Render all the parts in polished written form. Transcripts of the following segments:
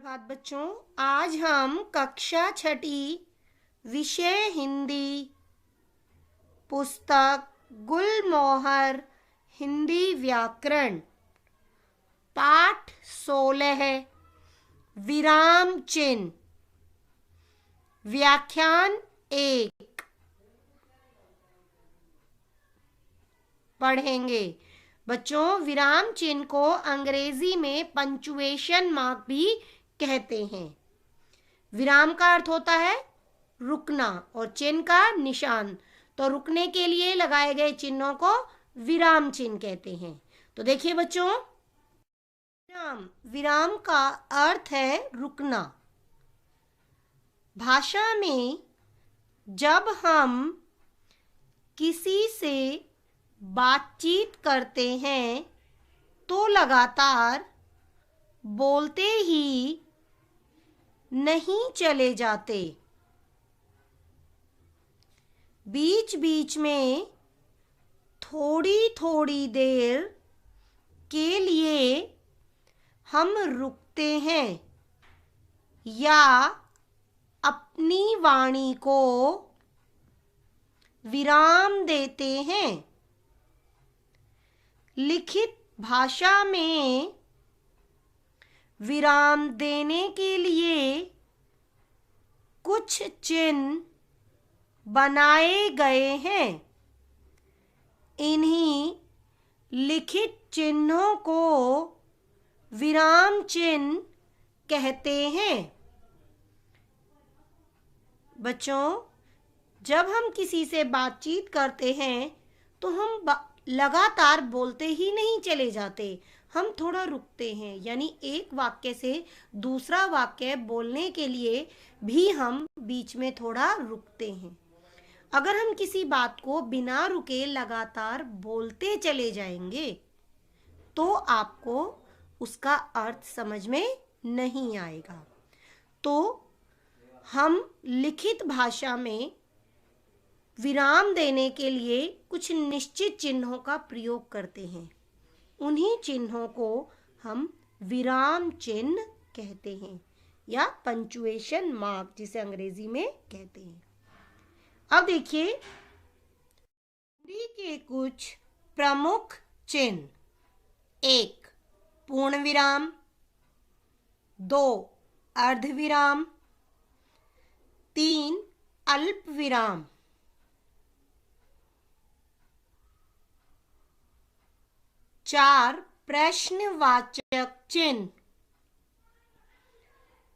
सुप्रभात बच्चों। आज हम कक्षा छठी विषय हिंदी पुस्तक गुलमोहर हिंदी व्याकरण पाठ 16 विराम चिन्ह व्याख्यान 1 पढ़ेंगे। बच्चों, विराम चिन्ह को अंग्रेजी में पंक्चुएशन मार्क भी कहते हैं। विराम का अर्थ होता है रुकना और चिन्ह का निशान, तो रुकने के लिए लगाए गए चिन्हों को विराम चिन्ह कहते हैं। तो देखिए बच्चों, विराम का अर्थ है रुकना। भाषा में जब हम किसी से बातचीत करते हैं तो लगातार बोलते ही नहीं चले जाते। बीच बीच में थोड़ी थोड़ी देर के लिए हम रुकते हैं या अपनी वाणी को विराम देते हैं। लिखित भाषा में विराम देने के लिए कुछ चिन्ह बनाए गए हैं। इन्हीं लिखित चिन्हों को विराम चिन्ह कहते हैं। बच्चों, जब हम किसी से बातचीत करते हैं तो हम लगातार बोलते ही नहीं चले जाते, हम थोड़ा रुकते हैं, यानी एक वाक्य से दूसरा वाक्य बोलने के लिए भी हम बीच में थोड़ा रुकते हैं। अगर हम किसी बात को बिना रुके लगातार बोलते चले जाएंगे तो आपको उसका अर्थ समझ में नहीं आएगा। तो हम लिखित भाषा में विराम देने के लिए कुछ निश्चित चिन्हों का प्रयोग करते हैं। उन्हीं चिन्हों को हम विराम चिन्ह कहते हैं या पंक्चुएशन मार्क जिसे अंग्रेजी में कहते हैं। अब देखिए हिंदी के कुछ प्रमुख चिन्ह। 1 पूर्ण विराम, 2 अर्धविराम, 3 अल्प विराम, 4 प्रश्नवाचक चिन्ह,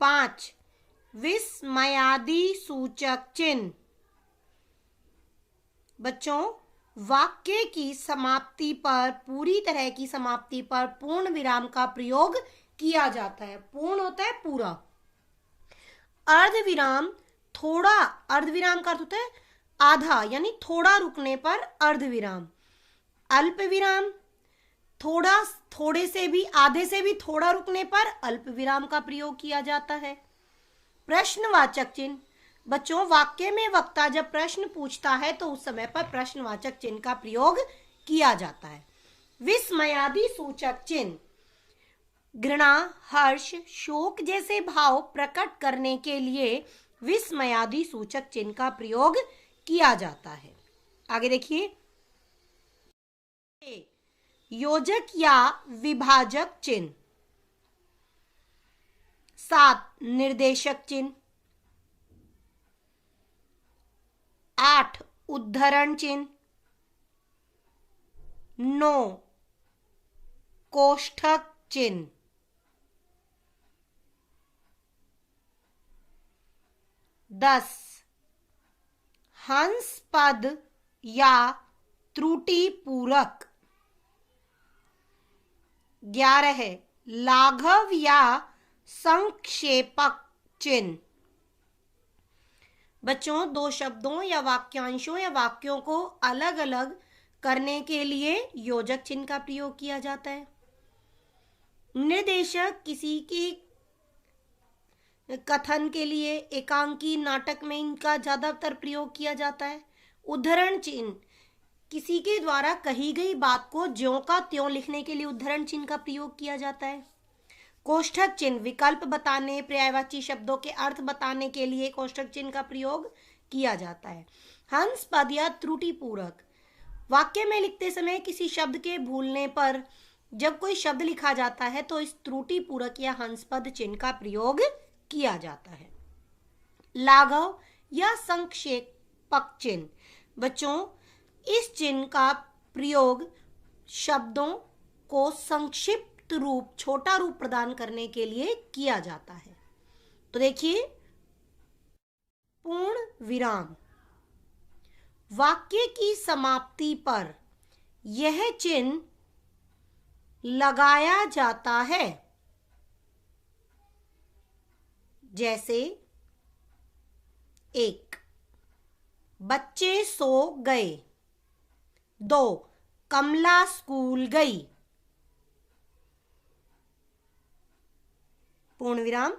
5 विस्मयादि सूचक चिन्ह। बच्चों, वाक्य की समाप्ति पर, पूरी तरह की समाप्ति पर पूर्ण विराम का प्रयोग किया जाता है। पूर्ण होता है पूरा। अर्धविराम थोड़ा, अर्धविराम का अर्थ होता है आधा, यानी थोड़ा रुकने पर अर्धविराम। अल्प विराम थोड़ा, थोड़े से भी, आधे से भी थोड़ा रुकने पर अल्प विराम का प्रयोग किया जाता है। प्रश्नवाचक चिन्ह। बच्चों, वाक्य में वक्ता जब प्रश्न पूछता है तो उस समय पर प्रश्नवाचक चिन्ह का प्रयोग किया जाता है। विस्मयादि सूचक चिन्ह। घृणा, हर्ष, शोक जैसे भाव प्रकट करने के लिए विस्मयादि सूचक चिन्ह का प्रयोग किया जाता है। आगे देखिए, योजक या विभाजक चिन्ह। 7 निर्देशक चिन्ह, 8 उद्धरण चिन्ह, 9 कोष्ठक चिन्ह, 10 हंस पद या त्रुटि पूरक, 11 लाघव या संक्षेपक चिन्ह। बच्चों, 2 शब्दों या वाक्यांशों या वाक्यों को अलग अलग करने के लिए योजक चिन्ह का प्रयोग किया जाता है। निर्देशक किसी की कथन के लिए, एकांकी नाटक में इनका ज्यादातर प्रयोग किया जाता है। उद्धरण चिन्ह किसी के द्वारा कही गई बात को ज्यों का त्यों लिखने के लिए उद्धरण चिन्ह का प्रयोग किया जाता है। कोष्ठक चिन्ह विकल्प बताने, पर्यायवाची शब्दों के अर्थ बताने के लिए कोष्ठक चिन्ह का प्रयोग किया जाता है। हंस पद या त्रुटि पूरक, वाक्य में लिखते समय किसी शब्द के भूलने पर जब कोई शब्द लिखा जाता है तो इस त्रुटि पूरक या हंस पद चिन्ह का प्रयोग किया जाता है। लाघव या संक्षेपक चिन्ह, बच्चों इस चिन्ह का प्रयोग शब्दों को संक्षिप्त रूप, छोटा रूप प्रदान करने के लिए किया जाता है। तो देखिए, पूर्ण विराम, वाक्य की समाप्ति पर यह चिन्ह लगाया जाता है। जैसे 1 बच्चे सो गए, 2 कमला स्कूल गई। पूर्ण विराम,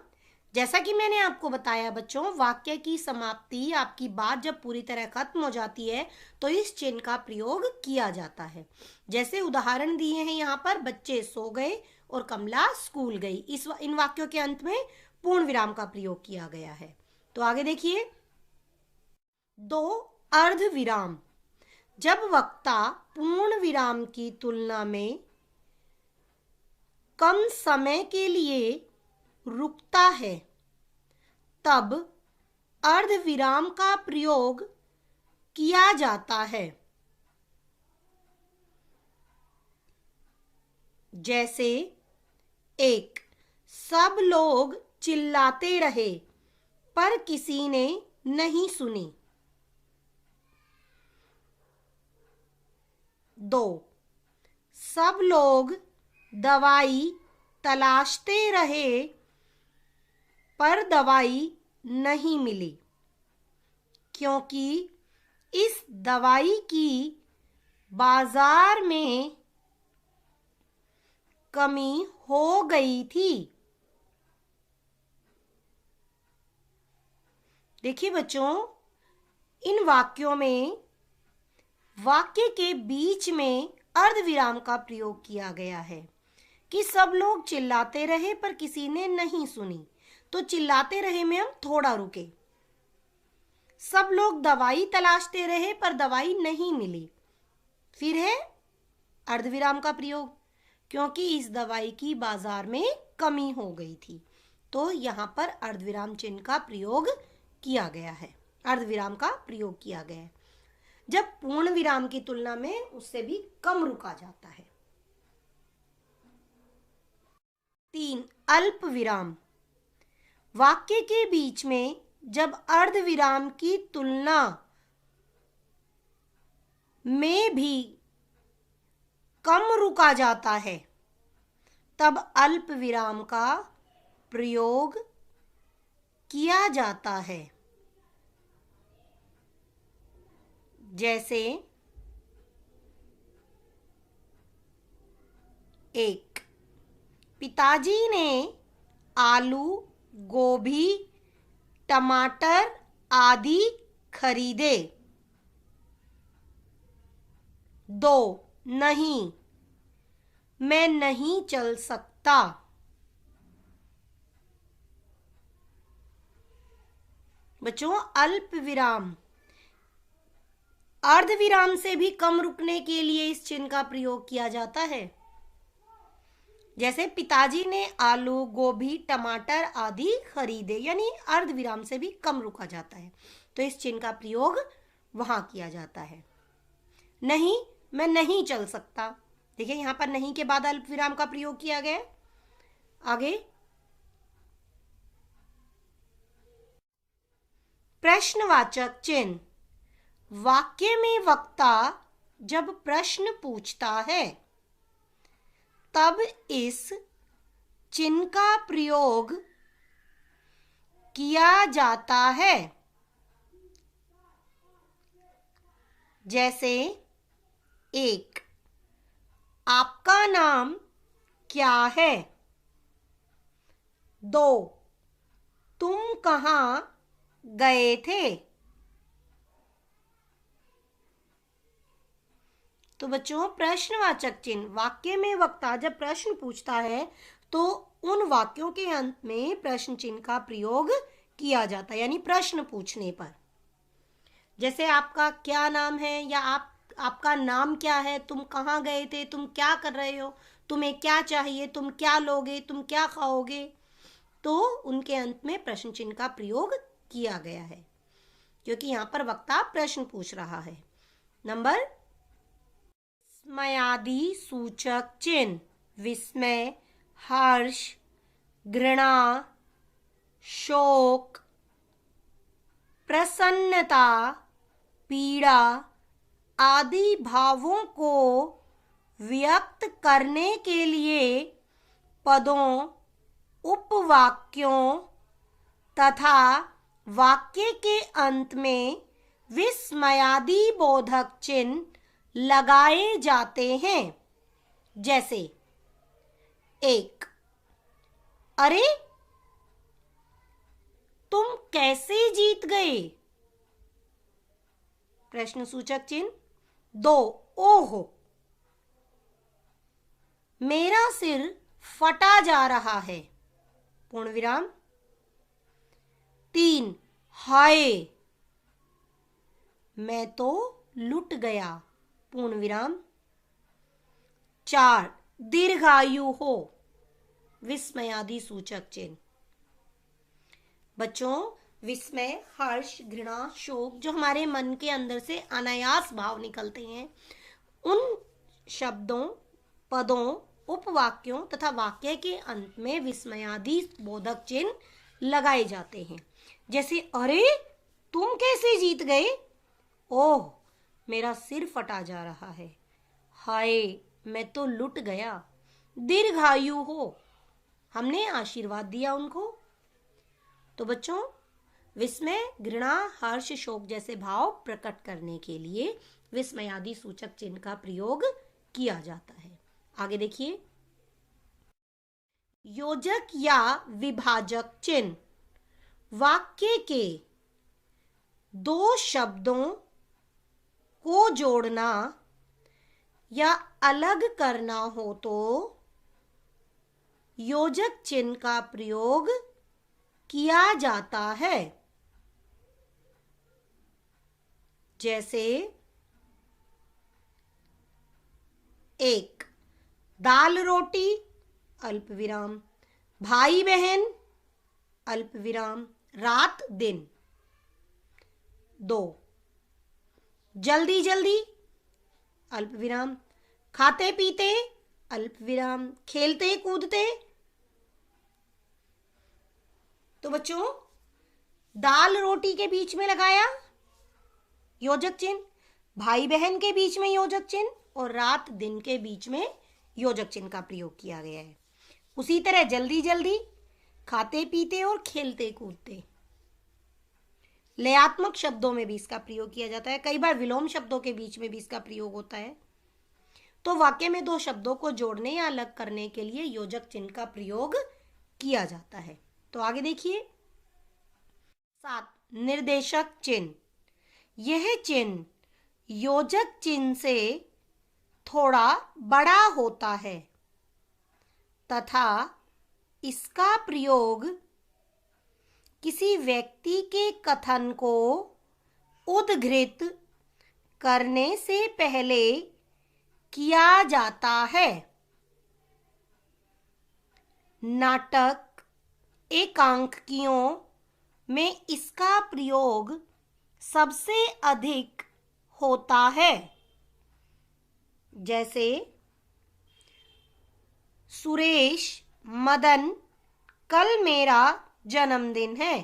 जैसा कि मैंने आपको बताया बच्चों, वाक्य की समाप्ति, आपकी बात जब पूरी तरह खत्म हो जाती है तो इस चिन्ह का प्रयोग किया जाता है। जैसे उदाहरण दिए हैं यहाँ पर, बच्चे सो गए और कमला स्कूल गई। इन वाक्यों के अंत में पूर्ण विराम का प्रयोग किया गया है। तो आगे देखिए, 2 अर्ध विराम, जब वक्ता पूर्ण विराम की तुलना में कम समय के लिए रुकता है तब अर्ध विराम का प्रयोग किया जाता है। जैसे 1 सब लोग चिल्लाते रहे पर किसी ने नहीं सुनी। 2 सब लोग दवाई तलाशते रहे पर दवाई नहीं मिली, क्योंकि इस दवाई की बाजार में कमी हो गई थी। देखिए बच्चों, इन वाक्यों में वाक्य के बीच में अर्धविराम का प्रयोग किया गया है कि सब लोग चिल्लाते रहे पर किसी ने नहीं सुनी। तो चिल्लाते रहे में हम थोड़ा रुके। सब लोग दवाई तलाशते रहे पर दवाई नहीं मिली, फिर है अर्धविराम का प्रयोग, क्योंकि इस दवाई की बाजार में कमी हो गई थी। तो यहाँ पर अर्धविराम चिन्ह का प्रयोग किया गया है, अर्धविराम का प्रयोग किया गया है जब पूर्ण विराम की तुलना में उससे भी कम रुका जाता है। 3 अल्प विराम, वाक्य के बीच में जब अर्धविराम की तुलना में भी कम रुका जाता है तब अल्प विराम का प्रयोग किया जाता है। जैसे 1 पिताजी ने आलू, गोभी, टमाटर आदि खरीदे। 2 नहीं, मैं नहीं चल सकता। बच्चों, अल्प विराम अर्धविराम से भी कम रुकने के लिए इस चिन्ह का प्रयोग किया जाता है। जैसे पिताजी ने आलू, गोभी, टमाटर आदि खरीदे, यानी अर्धविराम से भी कम रुका जाता है, तो इस चिन्ह का प्रयोग वहां किया जाता है। नहीं, मैं नहीं चल सकता, देखिए यहां पर नहीं के बाद अल्प विराम का प्रयोग किया गया। आगे प्रश्नवाचक चिन्ह, वाक्य में वक्ता जब प्रश्न पूछता है तब इस चिन्ह का प्रयोग किया जाता है। जैसे 1 आपका नाम क्या है। 2 तुम कहाँ गए थे। तो बच्चों, प्रश्नवाचक चिन्ह, वाक्य में वक्ता जब प्रश्न पूछता है तो उन वाक्यों के अंत में प्रश्न चिन्ह का प्रयोग किया जाता है, यानी प्रश्न पूछने पर। जैसे आपका क्या नाम है, या आपका नाम क्या है, तुम कहाँ गए थे, तुम क्या कर रहे हो, तुम्हें क्या चाहिए, तुम क्या लोगे, तुम क्या खाओगे, तो उनके अंत में प्रश्न चिन्ह का प्रयोग किया गया है, क्योंकि यहाँ पर वक्ता प्रश्न पूछ रहा है। नंबर, विस्मयादि सूचक चिन्ह, विस्मय, हर्ष, घृणा, शोक, प्रसन्नता, पीड़ा आदि भावों को व्यक्त करने के लिए पदों, उपवाक्यों तथा वाक्य के अंत में विस्मयादि बोधक चिन्ह लगाए जाते हैं। जैसे 1, अरे तुम कैसे जीत गए, प्रश्न सूचक चिन्ह। 2, ओहो मेरा सिर फटा जा रहा है, पूर्ण विराम। 3, हाय मैं तो लुट गया, पूर्ण विराम। 4, दीर्घायु हो, विस्मयादि सूचक चिन्ह। बच्चों, विस्मय, हर्ष, घृणा, शोक जो हमारे मन के अंदर से अनायास भाव निकलते हैं, उन शब्दों, पदों, उपवाक्यों तथा वाक्य के अंत में विस्मयादि बोधक चिन्ह लगाए जाते हैं। जैसे अरे तुम कैसे जीत गए, ओह मेरा सिर फटा जा रहा है, हाय मैं तो लुट गया, दीर्घायु हो हमने आशीर्वाद दिया उनको। तो बच्चों, विस्मय, घृणा, हर्ष, शोक जैसे भाव प्रकट करने के लिए विस्मयादि सूचक चिन्ह का प्रयोग किया जाता है। आगे देखिए, योजक या विभाजक चिन्ह, वाक्य के 2 शब्दों को जोड़ना या अलग करना हो तो योजक चिन्ह का प्रयोग किया जाता है। जैसे 1, दाल रोटी अल्प विराम, भाई बहन अल्प विराम, रात दिन। 2, जल्दी जल्दी अल्प विराम, खाते पीते अल्प विराम, खेलते कूदते। तो बच्चों, दाल रोटी के बीच में लगाया योजक चिन्ह, भाई बहन के बीच में योजक चिन्ह और रात दिन के बीच में योजक चिन्ह का प्रयोग किया गया है। उसी तरह जल्दी जल्दी, खाते पीते और खेलते कूदते, लयात्मक शब्दों में भी इसका प्रयोग किया जाता है। कई बार विलोम शब्दों के बीच में भी इसका प्रयोग होता है। तो वाक्य में 2 शब्दों को जोड़ने या अलग करने के लिए योजक चिन्ह का प्रयोग किया जाता है। तो आगे देखिए, 7, निर्देशक चिन्ह, यह चिन्ह योजक चिन्ह से थोड़ा बड़ा होता है तथा इसका प्रयोग किसी व्यक्ति के कथन को उद्धृत करने से पहले किया जाता है। नाटक, एकांकियों में इसका प्रयोग सबसे अधिक होता है। जैसे सुरेश, मदन, कल मेरा जन्मदिन है,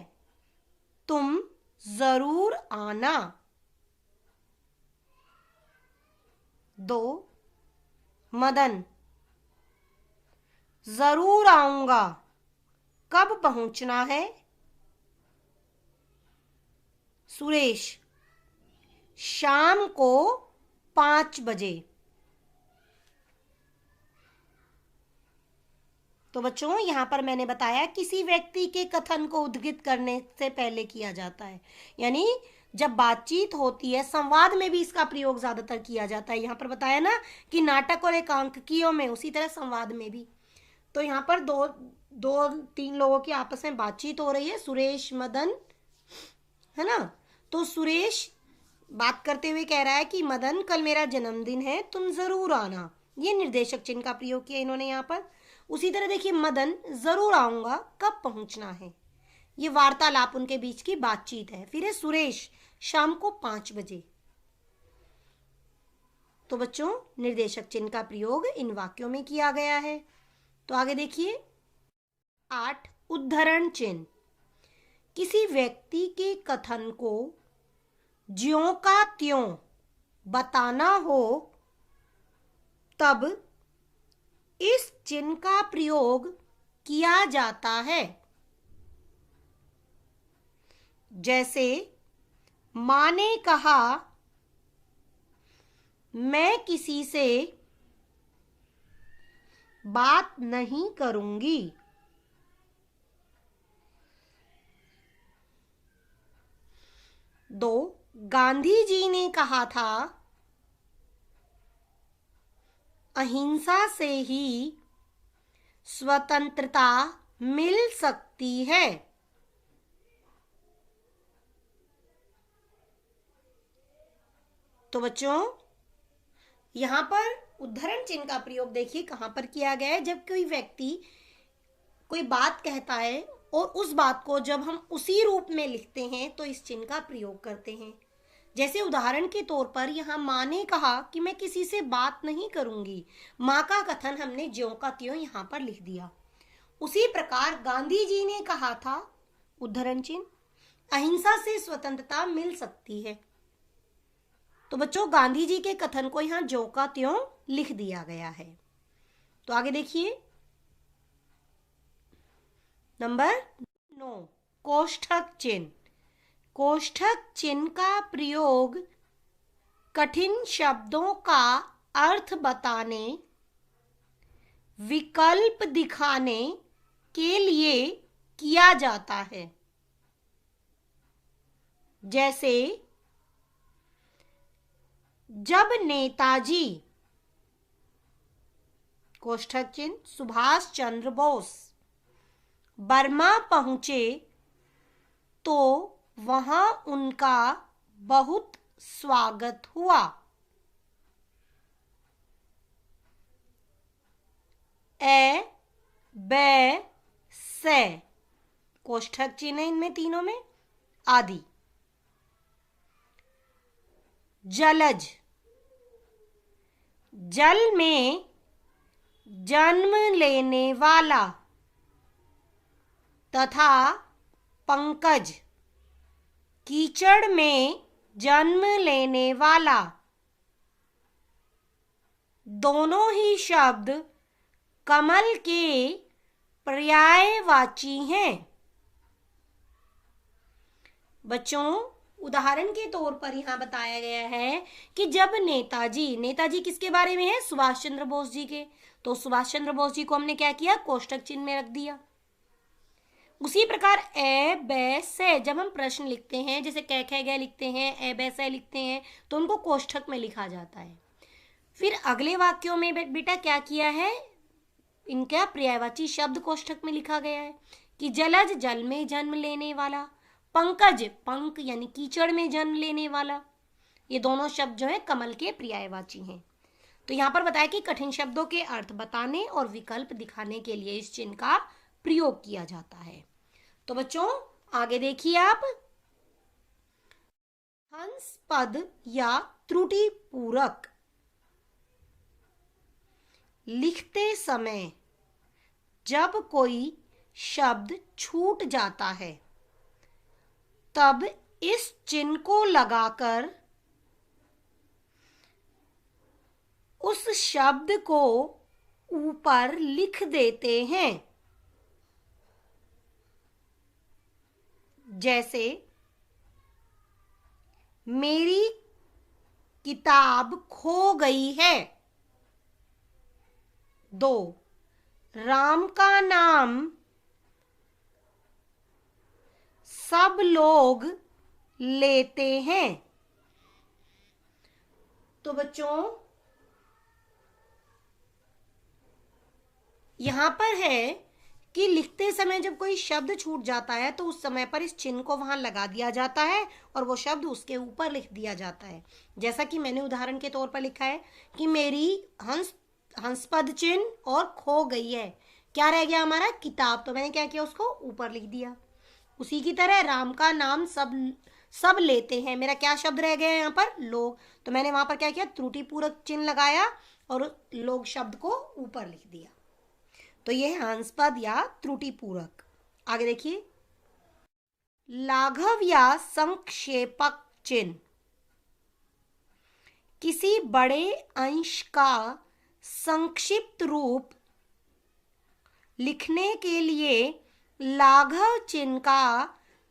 तुम जरूर आना। 2, मदन, जरूर आऊंगा, कब पहुंचना है। सुरेश, शाम को 5 बजे। तो बच्चों, यहां पर मैंने बताया किसी व्यक्ति के कथन को उद्धृत करने से पहले किया जाता है, यानी जब बातचीत होती है, संवाद में भी इसका प्रयोग ज्यादातर किया जाता है। यहां पर बताया ना कि नाटक और एकांकियों में, उसी तरह संवाद में भी। तो यहाँ पर दो तीन लोगों की आपस में बातचीत हो रही है, सुरेश मदन, है ना। तो सुरेश बात करते हुए कह रहा है कि मदन कल मेरा जन्मदिन है, तुम जरूर आना। ये निर्देशक चिन्ह का प्रयोग किया इन्होंने यहाँ पर। उसी तरह देखिए, मदन जरूर आऊंगा, कब पहुंचना है। ये वार्तालाप उनके बीच की बातचीत है। फिर है सुरेश शाम को 5 बजे। तो बच्चों, निर्देशक चिन्ह का प्रयोग इन वाक्यों में किया गया है। तो आगे देखिए 8, उद्धरण चिन्ह। किसी व्यक्ति के कथन को ज्यों का त्यों बताना हो तब इस चिन्ह का प्रयोग किया जाता है। जैसे मां ने कहा, मैं किसी से बात नहीं करूंगी। 2, गांधी जी ने कहा था, अहिंसा से ही स्वतंत्रता मिल सकती है। तो बच्चों, यहां पर उद्धरण चिन्ह का प्रयोग देखिए कहां पर किया गया है। जब कोई व्यक्ति कोई बात कहता है और उस बात को जब हम उसी रूप में लिखते हैं तो इस चिन्ह का प्रयोग करते हैं। जैसे उदाहरण के तौर पर यहाँ माँ ने कहा कि मैं किसी से बात नहीं करूंगी। माँ का कथन हमने ज्यों का त्यों यहाँ पर लिख दिया। उसी प्रकार गांधी जी ने कहा था, उद्धरण चिन्ह, अहिंसा से स्वतंत्रता मिल सकती है। तो बच्चों, गांधी जी के कथन को यहाँ ज्यों का त्यों लिख दिया गया है। तो आगे देखिए नंबर 9, कोष्ठक चिन्ह। कोष्ठक चिन्ह का प्रयोग कठिन शब्दों का अर्थ बताने, विकल्प दिखाने के लिए किया जाता है। जैसे जब नेताजी, कोष्ठक चिन्ह, सुभाष चंद्र बोस बर्मा पहुंचे तो वहां उनका बहुत स्वागत हुआ। ए, बै, से, कोष्ठक चिन्ह इनमें तीनों में, आदि। जलज, जल में जन्म लेने वाला, तथा पंकज, कीचड़ में जन्म लेने वाला। दोनों ही शब्द कमल के पर्यायवाची हैं। बच्चों, उदाहरण के तौर पर यहां बताया गया है कि जब नेताजी, नेताजी किसके बारे में है? सुभाष चंद्र बोस जी के। तो सुभाष चंद्र बोस जी को हमने क्या किया? कोष्ठक चिन्ह में रख दिया। उसी प्रकार ए, बै, से जब हम प्रश्न लिखते हैं, जैसे कै खे गए लिखते हैं, ए बै से लिखते हैं, तो उनको कोष्ठक में लिखा जाता है। फिर अगले वाक्यों में बेटा क्या किया है? इनका पर्यायवाची शब्द कोष्ठक में लिखा गया है कि जलज, जल में जन्म लेने वाला, पंकज, पंक यानी कीचड़ में जन्म लेने वाला। ये दोनों शब्द जो है कमल के पर्यायवाची हैं। तो यहाँ पर बताया कि कठिन शब्दों के अर्थ बताने और विकल्प दिखाने के लिए इस चिन्ह का प्रयोग किया जाता है। तो बच्चों, आगे देखिए आप, हंस पद या त्रुटि पूरक लिखते समय जब कोई शब्द छूट जाता है तब इस चिन्ह को लगाकर उस शब्द को ऊपर लिख देते हैं। जैसे मेरी किताब खो गई है। 2, राम का नाम सब लोग लेते हैं। तो बच्चों, यहां पर है कि लिखते समय जब कोई शब्द छूट जाता है तो उस समय पर इस चिन्ह को वहां लगा दिया जाता है और वो शब्द उसके ऊपर लिख दिया जाता है। जैसा कि मैंने उदाहरण के तौर पर लिखा है कि मेरी हंसपद चिन्ह और खो गई है, क्या रह गया हमारा किताब, तो मैंने क्या किया उसको ऊपर लिख दिया। उसी की तरह राम का नाम सब लेते हैं, मेरा क्या शब्द रह गया यहाँ पर लोग, तो मैंने वहां पर क्या किया त्रुटिपूरक चिन्ह लगाया और लोग शब्द को ऊपर लिख दिया। तो ये है हंसपद या त्रुटिपूरक। आगे देखिए, लाघव या संक्षेपक चिन्ह किसी बड़े अंश का संक्षिप्त रूप लिखने के लिए लाघव चिन्ह का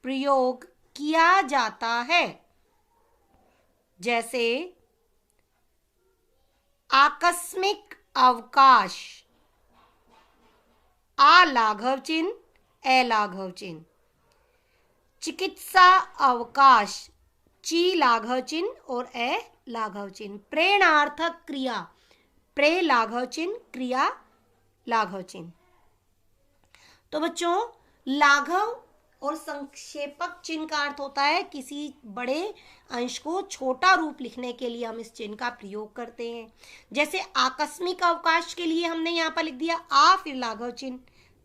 प्रयोग किया जाता है। जैसे आकस्मिक अवकाश, अलाघव चिन्ह, अलाघव चिन्ह। चिकित्सा अवकाश, ची लाघव चिन्ह और अ लाघव चिन्ह। प्रेरणार्थक क्रिया, प्रे लाघव चिन्ह, क्रिया लाघव चिन्ह। तो बच्चों, लाघव और संक्षेपक चिन्ह का अर्थ होता है किसी बड़े अंश को छोटा रूप लिखने के लिए हम इस चिन्ह का प्रयोग करते हैं। जैसे आकस्मिक अवकाश के लिए हमने यहाँ पर लिख दिया आ फिर लाघव चिन्ह,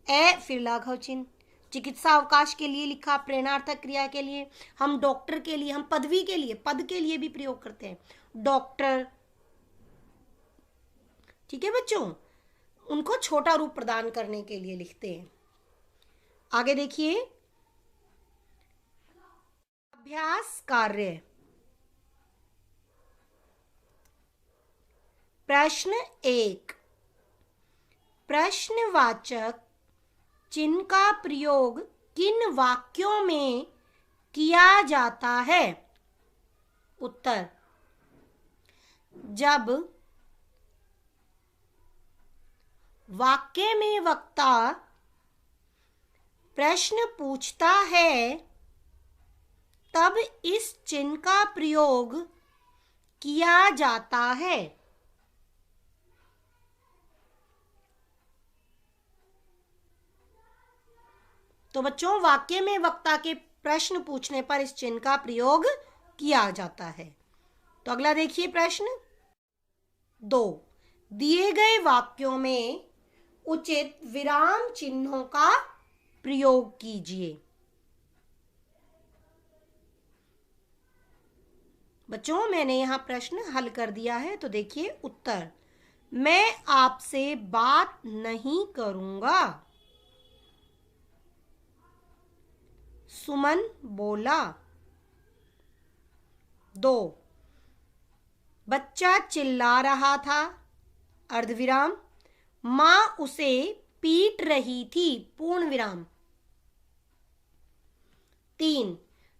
ए फिर लाघव चिन्ह। चिकित्सा अवकाश के लिए लिखा, प्रेरणार्थक क्रिया के लिए, हम डॉक्टर के लिए, हम पदवी के लिए, पद के लिए भी प्रयोग करते हैं, डॉक्टर। ठीक है बच्चों, उनको छोटा रूप प्रदान करने के लिए लिखते हैं। आगे देखिए, अभ्यास कार्य। प्रश्न 1, प्रश्नवाचक चिन्ह का प्रयोग किन वाक्यों में किया जाता है? उत्तर, जब वाक्य में वक्ता प्रश्न पूछता है तब इस चिन्ह का प्रयोग किया जाता है। तो बच्चों, वाक्य में वक्ता के प्रश्न पूछने पर इस चिन्ह का प्रयोग किया जाता है। तो अगला देखिए प्रश्न 2, दिए गए वाक्यों में उचित विराम चिन्हों का प्रयोग कीजिए। बच्चों, मैंने यहां प्रश्न हल कर दिया है, तो देखिए उत्तर, मैं आपसे बात नहीं करूंगा, सुमन बोला। 2, बच्चा चिल्ला रहा था, अर्धविराम, मां उसे पीट रही थी, पूर्ण विराम। 3,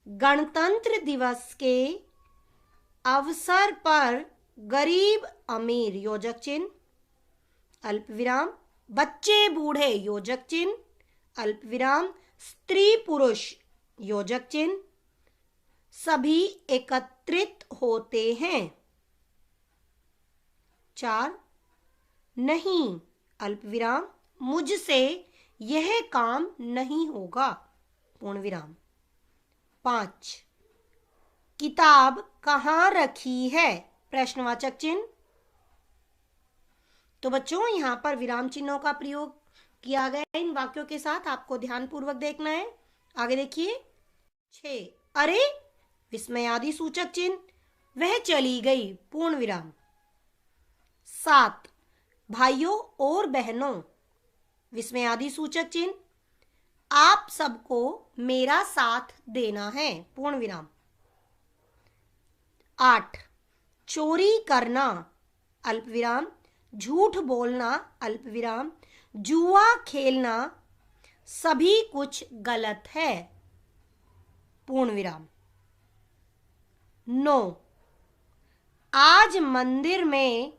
गणतंत्र दिवस के अवसर पर गरीब अमीर, योजक चिन्ह, अल्प विराम। बच्चे बूढ़े, योजक चिन्ह, अल्प विराम। स्त्री पुरुष, योजक चिन्ह। सभी एकत्रित होते हैं। 4, नहीं, अल्प विराम, मुझसे यह काम नहीं होगा, पूर्ण विराम। 5, किताब कहाँ रखी है, प्रश्नवाचक चिन्ह। तो बच्चों, यहां पर विराम चिन्हों का प्रयोग किया गया इन वाक्यों के साथ, आपको ध्यानपूर्वक देखना है। आगे देखिए 6, अरे, विस्मयादि सूचक चिन्ह, वह चली गई, पूर्ण विराम। 7, भाइयों और बहनों, विस्मयादि सूचक चिन्ह, आप सबको मेरा साथ देना है, पूर्ण विराम। 8, चोरी करना, अल्प विराम। झूठ बोलना, अल्प विराम। जुआ खेलना, सभी कुछ गलत है, पूर्ण विराम। 9, आज मंदिर में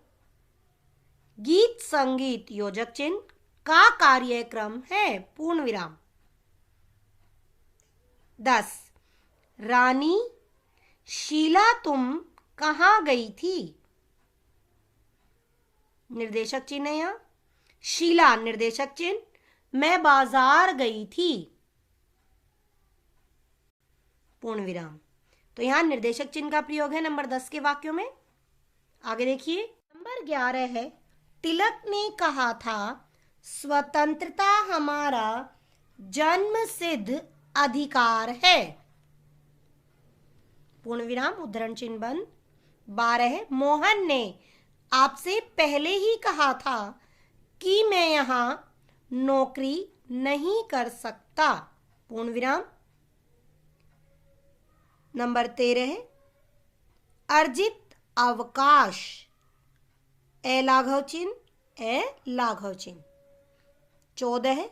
गीत संगीत, योजक चिन्ह, का कार्यक्रम है, पूर्ण विराम। 10, रानी, शीला तुम कहाँ गई थी, निर्देशक चिन्ह है यहाँ, शीला निर्देशक चिन्ह, मैं बाजार गई थी। पूर्ण विराम। तो यहां निर्देशक चिन्ह का प्रयोग है नंबर 10 के वाक्यों में। आगे देखिए नंबर 11 है, तिलक ने कहा था स्वतंत्रता हमारा जन्मसिद्ध अधिकार है। पूर्ण विराम, उद्धरण चिन्ह बंद। 12 है, मोहन ने आपसे पहले ही कहा था कि मैं यहां नौकरी नहीं कर सकता। पूर्ण विराम। नंबर 13 है, अर्जित अवकाश, ए लाघव चिन्ह, ए लाघव चिन्ह। 14 है,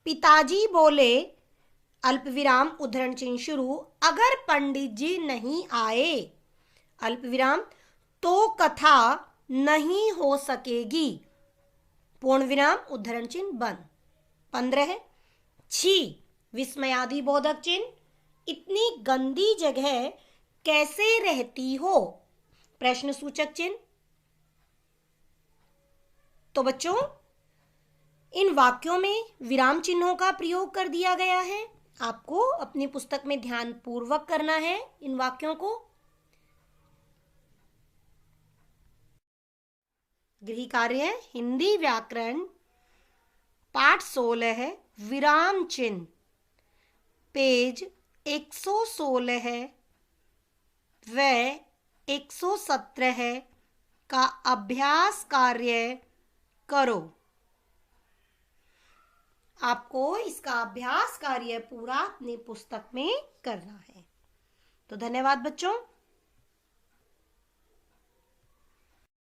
पिताजी बोले अल्प विराम उद्धरण चिन्ह शुरू, अगर पंडित जी नहीं आए अल्प विराम तो कथा नहीं हो सकेगी। पूर्ण विराम, उद्धरण चिन्ह बंद। 15 है, छी विस्मयादि बोधक चिन्ह, इतनी गंदी जगह कैसे रहती हो। प्रश्न सूचक चिन्ह। तो बच्चों इन वाक्यों में विराम चिन्हों का प्रयोग कर दिया गया है। आपको अपनी पुस्तक में ध्यान पूर्वक करना है इन वाक्यों को। गृह कार्य है हिंदी व्याकरण पाठ 16 है, विराम चिन्ह, पेज 116 है व 117 है का अभ्यास कार्य करो। आपको इसका अभ्यास कार्य पूरा अपनी पुस्तक में करना है। तो धन्यवाद बच्चों।